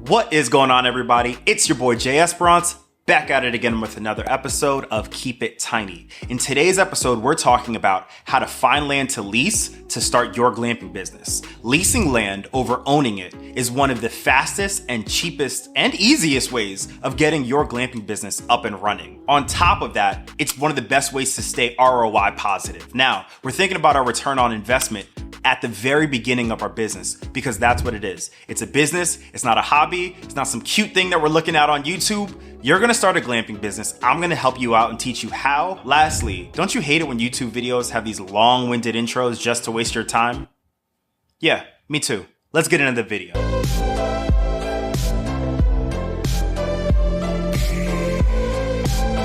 What is going on, everybody? It's your boy j.esperance, back at it again with another episode of Keep It Tiny. In today's episode, we're talking about how to find land to lease to start your glamping business. Leasing land over owning it is one of the fastest and cheapest and easiest ways of getting your glamping business up and running. On top of that, it's one of the best ways to stay ROI positive. Now, we're thinking about our return on investment at the very beginning of our business, because that's what it is. It's a business. It's not a hobby. It's not some cute thing that we're looking at on YouTube. You're gonna start a glamping business. I'm gonna help you out and teach you how. Lastly, don't you hate it when YouTube videos have these long-winded intros just to waste your time? Yeah, me too. Let's get into the video.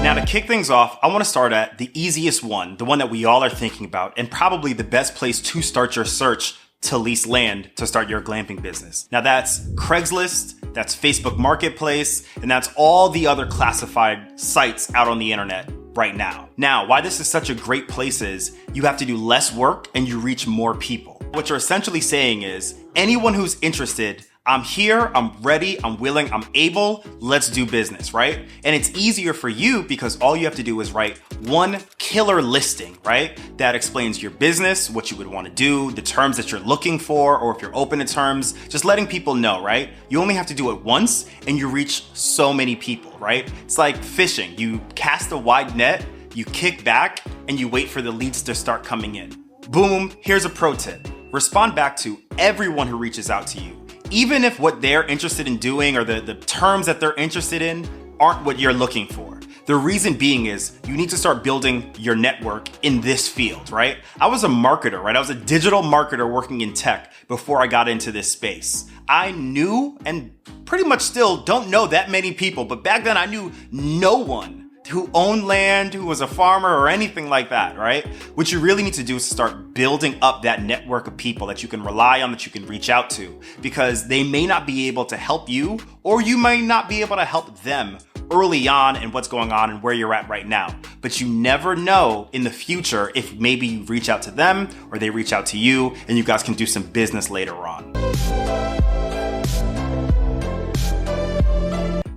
Now, to kick things off, I want to start at the easiest one, the one that we all are thinking about, and probably the best place to start your search to lease land to start your glamping business. Now, that's Craigslist, that's Facebook Marketplace, and that's all the other classified sites out on the internet right now. Now, why this is such a great place is you have to do less work and you reach more people. What you're essentially saying is anyone who's interested, I'm here, I'm ready, I'm willing, I'm able, let's do business, right? And it's easier for you because all you have to do is write one killer listing, right? That explains your business, what you would want to do, the terms that you're looking for, or if you're open to terms, just letting people know, right? You only have to do it once and you reach so many people, right? It's like fishing. You cast a wide net, you kick back, and you wait for the leads to start coming in. Boom, here's a pro tip. Respond back to everyone who reaches out to you. Even if what they're interested in doing or the terms that they're interested in aren't what you're looking for. The reason being is you need to start building your network in this field, right? I was a marketer, right? I was a digital marketer working in tech before I got into this space. I knew, and pretty much still don't know that many people, but back then I knew no one who owned land, who was a farmer or anything like that, right? What you really need to do is start building up that network of people that you can rely on, that you can reach out to, because they may not be able to help you, or you may not be able to help them early on in what's going on and where you're at right now. But you never know in the future if maybe you reach out to them or they reach out to you and you guys can do some business later on.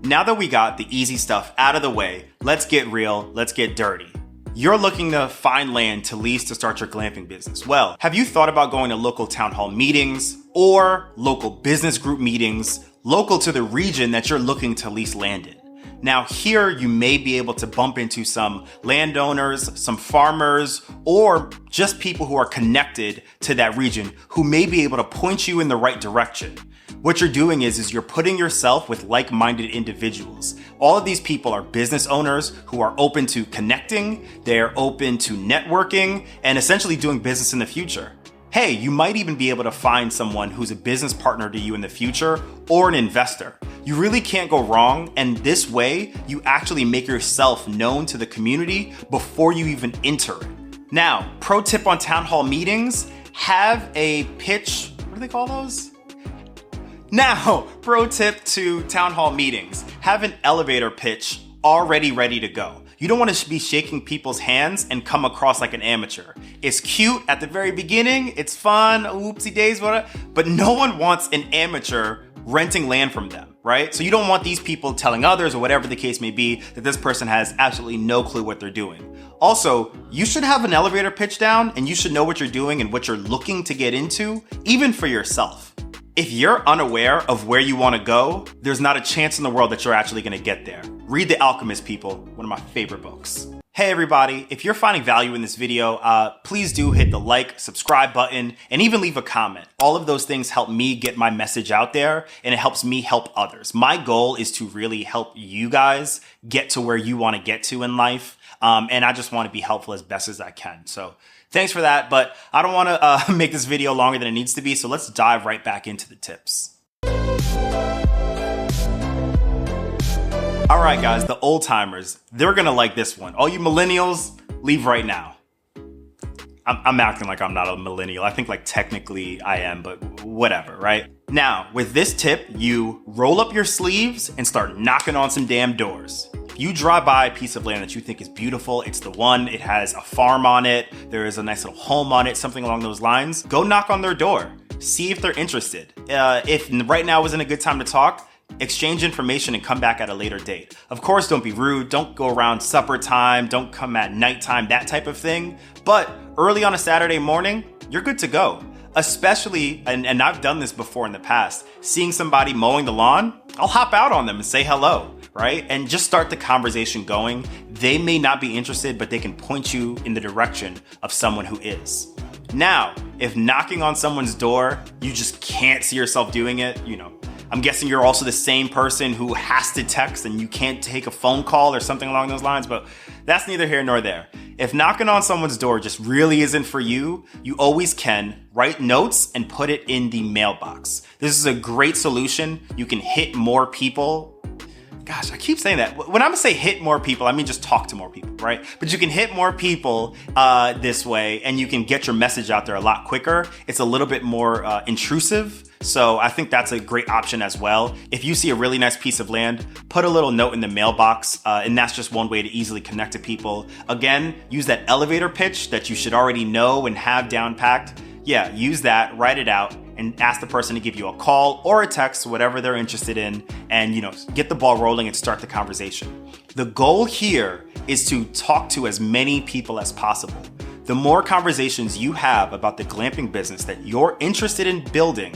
Now that we got the easy stuff out of the way, let's get real, let's get dirty. You're looking to find land to lease to start your glamping business. Well, have you thought about going to local town hall meetings or local business group meetings local to the region that you're looking to lease land in? Now, here you may be able to bump into some landowners, some farmers, or just people who are connected to that region who may be able to point you in the right direction. What you're doing is you're putting yourself with like-minded individuals. All of these people are business owners who are open to connecting, they're open to networking, and essentially doing business in the future. Hey, you might even be able to find someone who's a business partner to you in the future or an investor. You really can't go wrong, and this way, you actually make yourself known to the community before you even enter it. Now, pro tip on town hall meetings, have a pitch, what do they call those? Now, pro tip to town hall meetings, have an elevator pitch already ready to go. You don't want to be shaking people's hands and come across like an amateur. It's cute at the very beginning, it's fun, oopsie days, whatever, but no one wants an amateur renting land from them, right? So you don't want these people telling others or whatever the case may be that this person has absolutely no clue what they're doing. Also, you should have an elevator pitch down and you should know what you're doing and what you're looking to get into, even for yourself. If you're unaware of where you want to go, there's not a chance in the world that you're actually going to get there. Read The Alchemist, people, one of my favorite books. Hey everybody, if you're finding value in this video, please do hit the like, subscribe button, and even leave a comment. All of those things help me get my message out there, and it helps me help others. My goal is to really help you guys get to where you want to get to in life, and I just want to be helpful as best as I can. So thanks for that, but I don't want to make this video longer than it needs to be, so let's dive right back into the tips. All right, guys, the old timers, they're gonna like this one. All you millennials, leave right now. I'm acting like I'm not a millennial. I think like technically I am, but whatever, right? Now, with this tip, you roll up your sleeves and start knocking on some damn doors. If you drive by a piece of land that you think is beautiful, it's the one, it has a farm on it, there is a nice little home on it, something along those lines, go knock on their door. See if they're interested. If right now isn't a good time to talk, Exchange information and come back at a later date. Of course, don't be rude. Don't go around supper time. Don't come at nighttime, that type of thing. But early on a Saturday morning, you're good to go. Especially, and I've done this before in the past, seeing somebody mowing the lawn, I'll hop out on them and say hello, right? And just start the conversation going. They may not be interested, but they can point you in the direction of someone who is. Now, if knocking on someone's door, you just can't see yourself doing it, I'm guessing you're also the same person who has to text and you can't take a phone call or something along those lines, but that's neither here nor there. If knocking on someone's door just really isn't for you, you always can write notes and put it in the mailbox. This is a great solution. You can hit more people. Gosh, I keep saying that. When I'm gonna say hit more people, I mean just talk to more people, right? But you can hit more people this way and you can get your message out there a lot quicker. It's a little bit more intrusive. So I think that's a great option as well. If you see a really nice piece of land, put a little note in the mailbox, and that's just one way to easily connect to people. Again, use that elevator pitch that you should already know and have down packed. Yeah, use that, write it out, and ask the person to give you a call or a text, whatever they're interested in, and get the ball rolling and start the conversation. The goal here is to talk to as many people as possible. The more conversations you have about the glamping business that you're interested in building,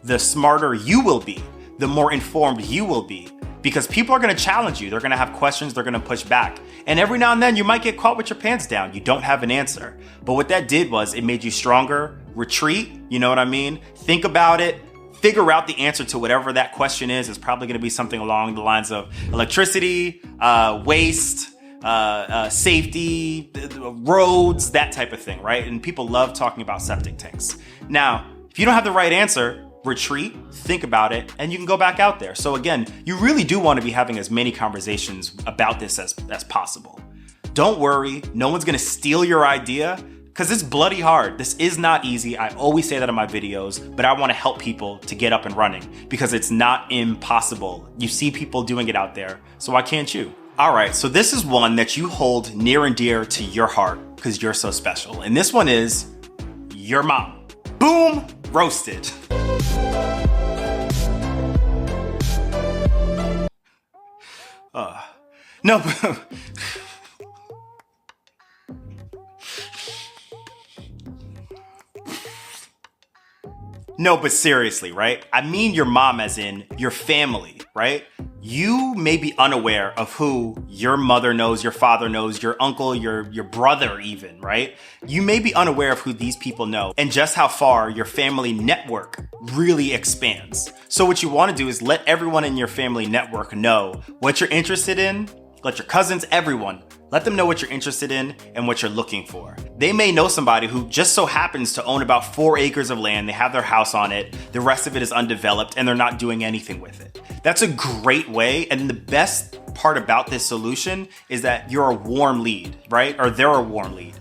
the smarter you will be, the more informed you will be, because people are going to challenge you. They're going to have questions. They're going to push back. And every now and then you might get caught with your pants down. You don't have an answer. But what that did was it made you stronger. Retreat. You know what I mean? Think about it. Figure out the answer to whatever that question is. It's probably going to be something along the lines of electricity, waste, safety, roads, that type of thing, right? And people love talking about septic tanks. Now, if you don't have the right answer, retreat, think about it, and you can go back out there. So again, you really do want to be having as many conversations about this as possible. Don't worry, no one's going to steal your idea because it's bloody hard. This is not easy. I always say that in my videos, but I want to help people to get up and running because it's not impossible. You see people doing it out there, so why can't you? All right, so this is one that you hold near and dear to your heart because you're so special. And this one is your mom. Boom, roasted. No, no, but seriously, right? I mean your mom as in your family, right? You may be unaware of who your mother knows, your father knows, your uncle, your brother even, right? You may be unaware of who these people know and just how far your family network really expands. So what you want to do is let everyone in your family network know what you're interested in. Let your cousins, everyone, let them know what you're interested in and what you're looking for. They may know somebody who just so happens to own about 4 acres of land. They have their house on it. The rest of it is undeveloped and they're not doing anything with it. That's a great way. And the best part about this solution is that you're a warm lead, right? Or they're a warm lead.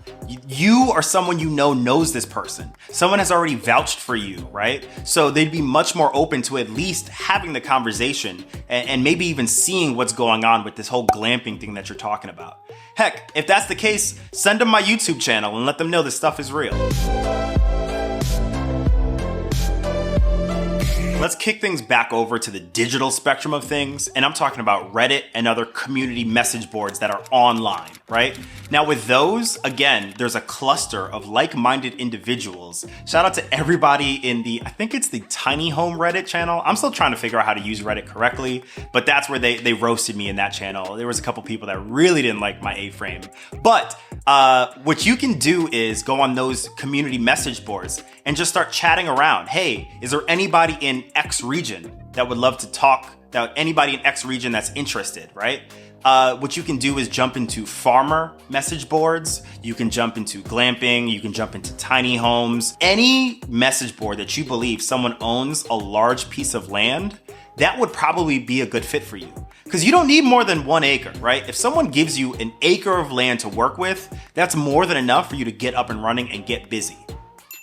You or someone you know knows this person. Someone has already vouched for you, right? So they'd be much more open to at least having the conversation and maybe even seeing what's going on with this whole glamping thing that you're talking about. Heck, if that's the case, send them my YouTube channel and let them know this stuff is real. Let's kick things back over to the digital spectrum of things, and I'm talking about Reddit and other community message boards that are online, right? Now with those, again, there's a cluster of like-minded individuals. Shout out to everybody in I think it's the Tiny Home Reddit channel. I'm still trying to figure out how to use Reddit correctly, but that's where they roasted me in that channel. There was a couple people that really didn't like my A-frame. But what you can do is go on those community message boards and just start chatting around. Hey, is there anybody in X region that would love to talk? Anybody in X region that's interested, right? What you can do is jump into farmer message boards. You can jump into glamping. You can jump into tiny homes. Any message board that you believe someone owns a large piece of land, that would probably be a good fit for you. Because you don't need more than 1 acre, right? If someone gives you an acre of land to work with, that's more than enough for you to get up and running and get busy.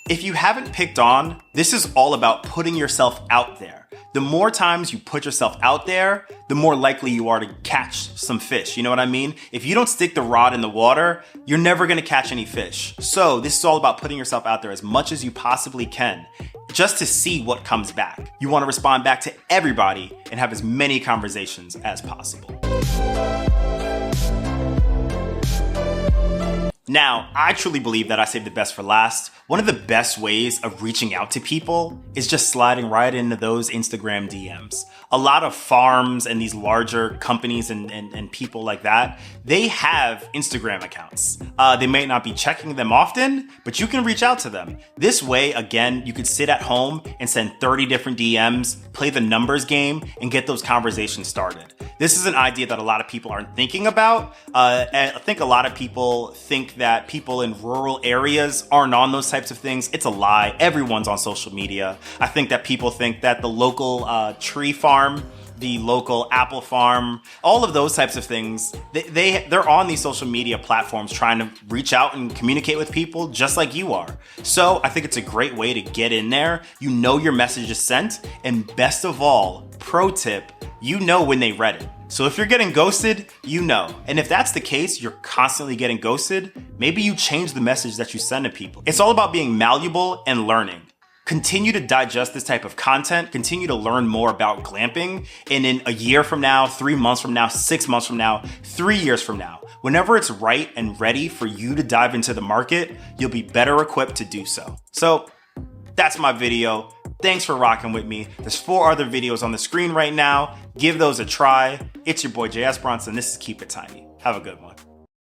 If you haven't picked on, this is all about putting yourself out there. The more times you put yourself out there, the more likely you are to catch some fish. You know what I mean? If you don't stick the rod in the water, you're never going to catch any fish. So this is all about putting yourself out there as much as you possibly can. just to see what comes back. You want to respond back to everybody and have as many conversations as possible. Now, I truly believe that I saved the best for last. One of the best ways of reaching out to people is just sliding right into those Instagram DMs. A lot of farms and these larger companies and people like that, they have Instagram accounts. They may not be checking them often, but you can reach out to them. This way, again, you could sit at home and send 30 different DMs, play the numbers game, and get those conversations started. This is an idea that a lot of people aren't thinking about. And I think a lot of people think that people in rural areas aren't on those types of things. It's a lie. Everyone's on social media. I think that people think that the local tree farm, the local apple farm, all of those types of things, they're on these social media platforms trying to reach out and communicate with people just like you are. So I think it's a great way to get in there. You know your message is sent, and best of all, pro tip, you know when they read it. So if you're getting ghosted, you know. And if that's the case, you're constantly getting ghosted, maybe you change the message that you send to people. It's all about being malleable and learning. Continue to digest this type of content, continue to learn more about glamping, and in a year from now, 3 months from now, 6 months from now, 3 years from now, whenever it's right and ready for you to dive into the market, you'll be better equipped to do so. So that's my video. Thanks for rocking with me. There's 4 other videos on the screen right now. Give those a try. It's your boy, j.esperance, and this is Keep It Tiny. Have a good one.